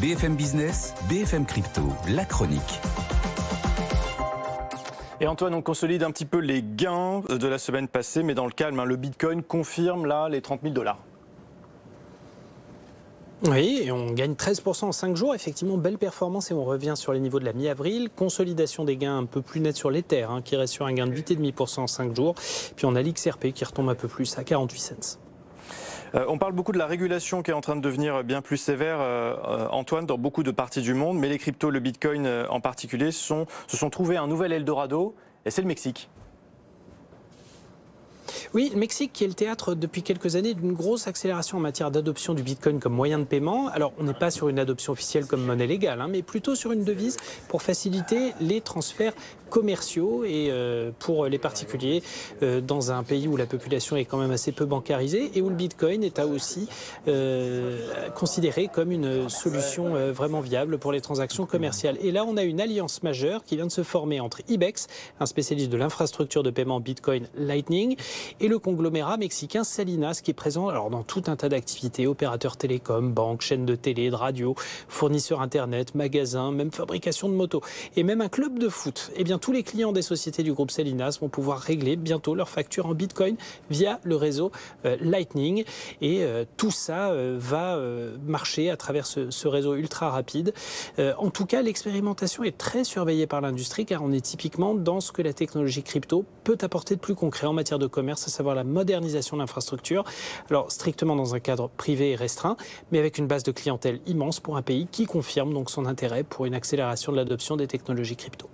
BFM Business, BFM Crypto, la chronique. Et Antoine, on consolide un petit peu les gains de la semaine passée, mais dans le calme, le Bitcoin confirme là les 30 000 $. Oui, et on gagne 13% en 5 jours. Effectivement, belle performance et on revient sur les niveaux de la mi-avril. Consolidation des gains un peu plus nets sur l'Ether, qui reste sur un gain de 8,5% en 5 jours. Puis on a l'XRP qui retombe un peu plus à 48 cents. On parle beaucoup de la régulation qui est en train de devenir bien plus sévère, Antoine, dans beaucoup de parties du monde. Mais les cryptos, le Bitcoin en particulier, se sont trouvés un nouvel Eldorado, et c'est le Mexique. Oui, le Mexique qui est le théâtre depuis quelques années d'une grosse accélération en matière d'adoption du Bitcoin comme moyen de paiement. Alors, on n'est pas sur une adoption officielle comme monnaie légale, mais plutôt sur une devise pour faciliter les transferts commerciaux et pour les particuliers dans un pays où la population est quand même assez peu bancarisée et où le Bitcoin est aussi considéré comme une solution vraiment viable pour les transactions commerciales. Et là, on a une alliance majeure qui vient de se former entre Ibex, un spécialiste de l'infrastructure de paiement Bitcoin Lightning, et le conglomérat mexicain Salinas qui est présent dans tout un tas d'activités, opérateurs télécoms, banques, chaînes de télé, de radio, fournisseurs internet, magasins, même fabrication de motos et même un club de foot. Eh bien, tous les clients des sociétés du groupe Salinas vont pouvoir régler bientôt leurs factures en Bitcoin via le réseau Lightning et tout ça va marcher à travers ce réseau ultra rapide. En tout cas, l'expérimentation est très surveillée par l'industrie car on est typiquement dans ce que la technologie crypto peut apporter de plus concret en matière de commerce, à savoir la modernisation de l'infrastructure. Alors strictement dans un cadre privé et restreint, mais avec une base de clientèle immense pour un pays qui confirme donc son intérêt pour une accélération de l'adoption des technologies crypto.